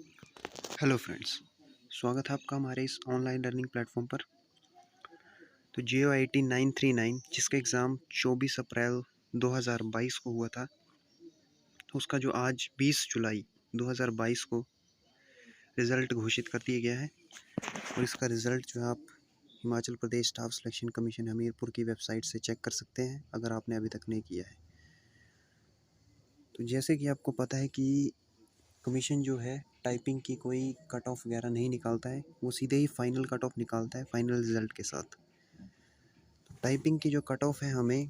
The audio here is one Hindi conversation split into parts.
हेलो फ्रेंड्स, स्वागत है आपका हमारे इस ऑनलाइन लर्निंग प्लेटफॉर्म पर। तो JOIT 939 जिसका एग्ज़ाम 24 अप्रैल 2022 को हुआ था, उसका जो आज 20 जुलाई 2022 को रिज़ल्ट घोषित कर दिया गया है। और इसका रिज़ल्ट जो है आप Himachal Pradesh staff selection commission Hamirpur की वेबसाइट से चेक कर सकते हैं, अगर आपने अभी तक नहीं किया है। तो जैसे कि आपको पता है कि कमीशन जो है टाइपिंग की कोई कट ऑफ वगैरह नहीं निकालता है, वो सीधे ही फाइनल कट ऑफ निकालता है फाइनल रिज़ल्ट के साथ। टाइपिंग की जो कट ऑफ है हमें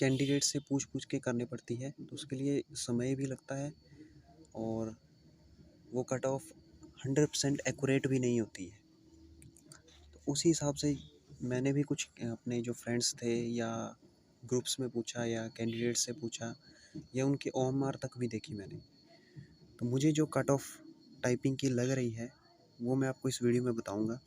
कैंडिडेट से पूछ पूछ के करनी पड़ती है, तो उसके लिए समय भी लगता है और वो कट ऑफ 100% एक्यूरेट भी नहीं होती है। तो उसी हिसाब से मैंने भी कुछ अपने जो फ्रेंड्स थे या ग्रुप्स में पूछा या कैंडिडेट से पूछा या उनके OMR तक भी देखी मैंने। तो मुझे जो कट ऑफ टाइपिंग की लग रही है वो मैं आपको इस वीडियो में बताऊंगा।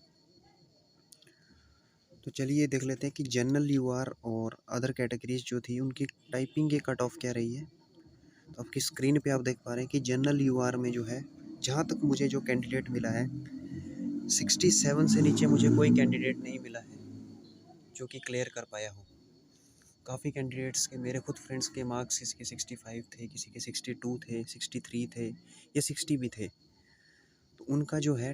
तो चलिए देख लेते हैं कि जनरल UR और अदर कैटेगरीज जो थी उनकी टाइपिंग की कट ऑफ क्या रही है। तो आपकी स्क्रीन पे आप देख पा रहे हैं कि जनरल UR में जो है, जहाँ तक मुझे जो कैंडिडेट मिला है 67 से नीचे मुझे कोई कैंडिडेट नहीं मिला है जो कि क्लियर कर पाया हो। काफ़ी कैंडिडेट्स के, मेरे खुद फ्रेंड्स के मार्क्स किसी के 65 थे, किसी के 62 थे, 63 थे या 60 भी थे। तो उनका जो है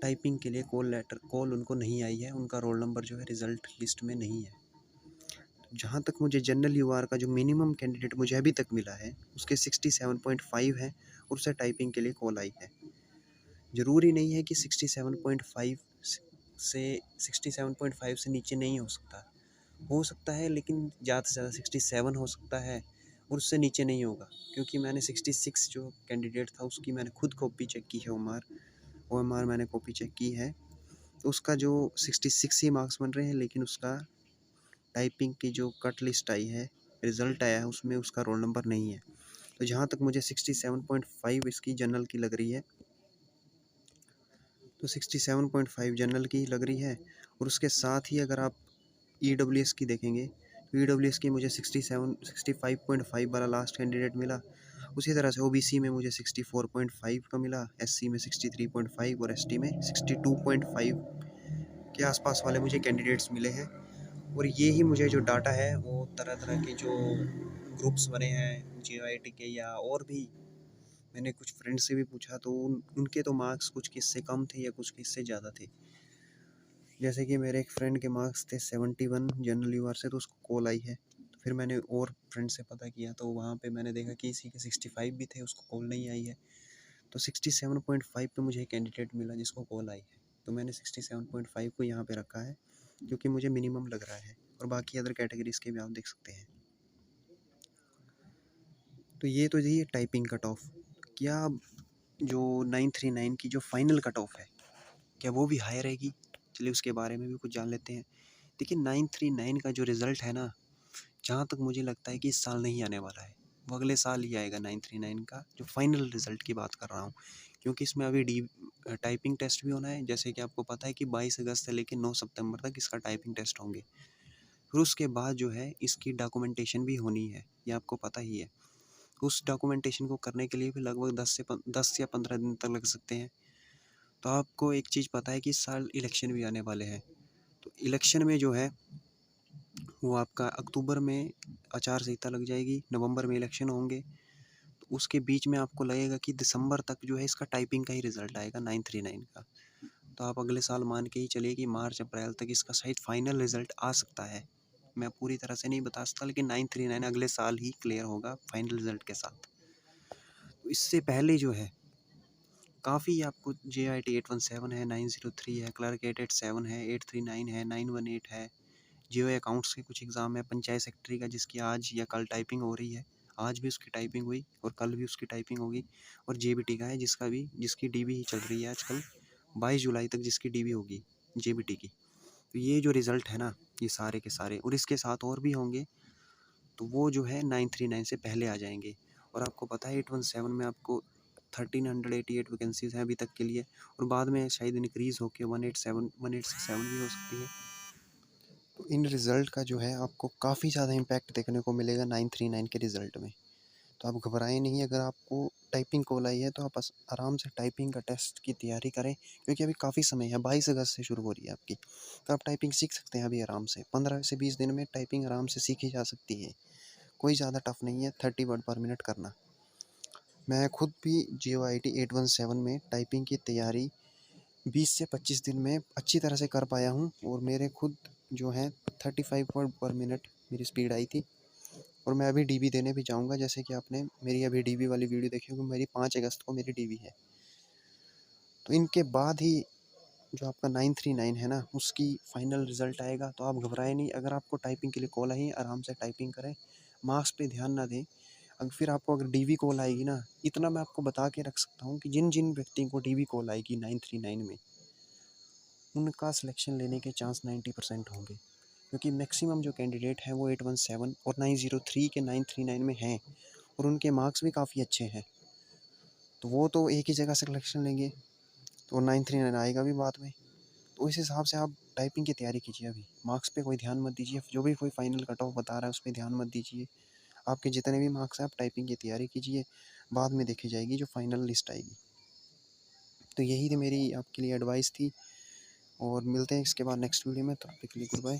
टाइपिंग के लिए कॉल उनको नहीं आई है, उनका रोल नंबर जो है रिज़ल्ट लिस्ट में नहीं है। जहाँ तक मुझे जनरल UR का जो मिनिमम कैंडिडेट मुझे अभी तक मिला है उसके 67.5 है और उसे टाइपिंग के लिए कॉल आई है। ज़रूरी नहीं है कि 67.5 से 67.5 से नीचे नहीं हो सकता है, लेकिन ज़्यादा से ज़्यादा 67 हो सकता है और उससे नीचे नहीं होगा। क्योंकि मैंने 66 जो कैंडिडेट था उसकी मैंने खुद कॉपी चेक की है, OMR मैंने कॉपी चेक की है। तो उसका जो 66 ही मार्क्स बन रहे हैं, लेकिन उसका टाइपिंग की जो कट लिस्ट आई है, रिज़ल्ट आया है, उसमें उसका रोल नंबर नहीं है। तो जहाँ तक मुझे 67.5 इसकी जनरल की लग रही है, तो 67.5 जनरल की लग रही है। और उसके साथ ही अगर आप EWS की देखेंगे तो EWS की मुझे 65.5 वाला लास्ट कैंडिडेट मिला। उसी तरह से OBC में मुझे 64.5 का मिला, SC में 63.5 और ST में 62.5 के आसपास वाले मुझे कैंडिडेट्स मिले हैं। और ये ही मुझे जो डाटा है वो तरह तरह के जो ग्रुप्स बने हैं JOIT के या और भी, मैंने कुछ फ्रेंड्स से भी पूछा तो उनके तो मार्क्स कुछ किससे कम थे या कुछ किससे ज़्यादा थे। जैसे कि मेरे एक फ्रेंड के मार्क्स थे 71 जनरल UR से, तो उसको कॉल आई है। तो फिर मैंने और फ्रेंड से पता किया तो वहाँ पे मैंने देखा कि इसी के 65 भी थे, उसको कॉल नहीं आई है। तो 67.5 पे मुझे कैंडिडेट मिला जिसको कॉल आई है। तो मैंने 67.5 को यहाँ पे रखा है क्योंकि मुझे मिनिमम लग रहा है। और बाकी अदर कैटेगरीज के भी आप देख सकते हैं। तो ये तो जी टाइपिंग कट ऑफ। क्या जो 939 की जो फाइनल कट ऑफ है, क्या वो भी हाई रहेगी? चलिए उसके बारे में भी कुछ जान लेते हैं। देखिए 939 का जो रिज़ल्ट है ना, जहाँ तक मुझे लगता है कि इस साल नहीं आने वाला है, वो अगले साल ही आएगा। 939 का जो फाइनल रिज़ल्ट की बात कर रहा हूँ, क्योंकि इसमें अभी टाइपिंग टेस्ट भी होना है। जैसे कि आपको पता है कि 22 अगस्त से लेकर 9 सितंबर तक इसका टाइपिंग टेस्ट होंगे। फिर उसके बाद जो है इसकी डॉक्यूमेंटेशन भी होनी है, ये आपको पता ही है। उस डॉक्यूमेंटेशन को करने के लिए भी लगभग 10 या 15 दिन तक लग सकते हैं। तो आपको एक चीज़ पता है कि इस साल इलेक्शन भी आने वाले हैं। तो इलेक्शन में जो है वो आपका अक्टूबर में आचार संहिता लग जाएगी, नवंबर में इलेक्शन होंगे। तो उसके बीच में आपको लगेगा कि दिसंबर तक जो है इसका टाइपिंग का ही रिज़ल्ट आएगा 939 का। तो आप अगले साल मान के ही चलिए कि मार्च अप्रैल तक इसका शायद फाइनल रिज़ल्ट आ सकता है। मैं पूरी तरह से नहीं बता सकता, लेकिन 939 अगले साल ही क्लियर होगा फाइनल रिज़ल्ट के साथ। तो इससे पहले जो है काफ़ी आपको JIT 817 है, 903 है, क्लर्क 887 है, 839 है, 918 है। जियो अकाउंट्स के कुछ एग्ज़ाम है, पंचायत सेक्रेटरी का जिसकी आज या कल टाइपिंग हो रही है। आज भी उसकी टाइपिंग हुई और कल भी उसकी टाइपिंग होगी। और JBT का है जिसकी DB ही चल रही है आजकल, 22 जुलाई तक जिसकी DB होगी JBT की। तो ये जो रिज़ल्ट है ना, ये सारे के सारे और इसके साथ और भी होंगे, तो वो जो है 939 से पहले आ जाएंगे। और आपको पता है 817 में आपको 1388 वैकेंसीज़ हैं अभी तक के लिए, और बाद में शायद इंक्रीज़ होकर 1867 भी हो सकती है। तो इन रिज़ल्ट का जो है आपको काफ़ी ज़्यादा इम्पैक्ट देखने को मिलेगा 939 के रिज़ल्ट में। तो आप घबराएं नहीं। अगर आपको टाइपिंग कॉल आई है तो आप आराम से टाइपिंग का टेस्ट की तैयारी करें, क्योंकि अभी काफ़ी समय है, 22 अगस्त से शुरू हो रही है आपकी। तो आप टाइपिंग सीख सकते हैं अभी आराम से, 15 से 20 दिन में टाइपिंग आराम से सीखी जा सकती है। कोई ज़्यादा टफ नहीं है 30 वर्ड पर मिनट करना। मैं खुद भी JOIT 817 में टाइपिंग की तैयारी 20 से 25 दिन में अच्छी तरह से कर पाया हूँ, और मेरे खुद जो है 35 वर्ड पर मिनट मेरी स्पीड आई थी। और मैं अभी DB देने भी जाऊँगा, जैसे कि आपने मेरी अभी DB वाली वीडियो देखी होगी, मेरी 5 अगस्त को मेरी DB है। तो इनके बाद ही जो आपका 939 है ना, उसकी फाइनल रिजल्ट आएगा। तो आप घबराएं नहीं। अगर आपको टाइपिंग के लिए कॉल आई, आराम से टाइपिंग करें, मार्क्स पे ध्यान ना दें। अगर फिर आपको अगर DB कॉल आएगी ना, इतना मैं आपको बता के रख सकता हूँ कि जिन जिन व्यक्ति को DB कॉल आएगी 939 में, उनका सिलेक्शन लेने के चांस 90% होंगे, क्योंकि मैक्सिमम जो कैंडिडेट हैं वो 817 और 903 के 939 में हैं, और उनके मार्क्स भी काफ़ी अच्छे हैं। तो वो तो एक ही जगह सिलेक्शन लेंगे, तो 939 आएगा भी बाद में। तो इस हिसाब से आप टाइपिंग की तैयारी कीजिए। अभी मार्क्स पे कोई ध्यान मत दीजिए, जो भी कोई फाइनल कट ऑफ बता रहा है उस पर ध्यान मत दीजिए। आपके जितने भी मार्क्स हैं आप टाइपिंग की तैयारी कीजिए, बाद में देखी जाएगी जो फाइनल लिस्ट आएगी। तो यही थी मेरी आपके लिए एडवाइस थी, और मिलते हैं इसके बाद नेक्स्ट वीडियो में। तब तक के लिए गुड बाय।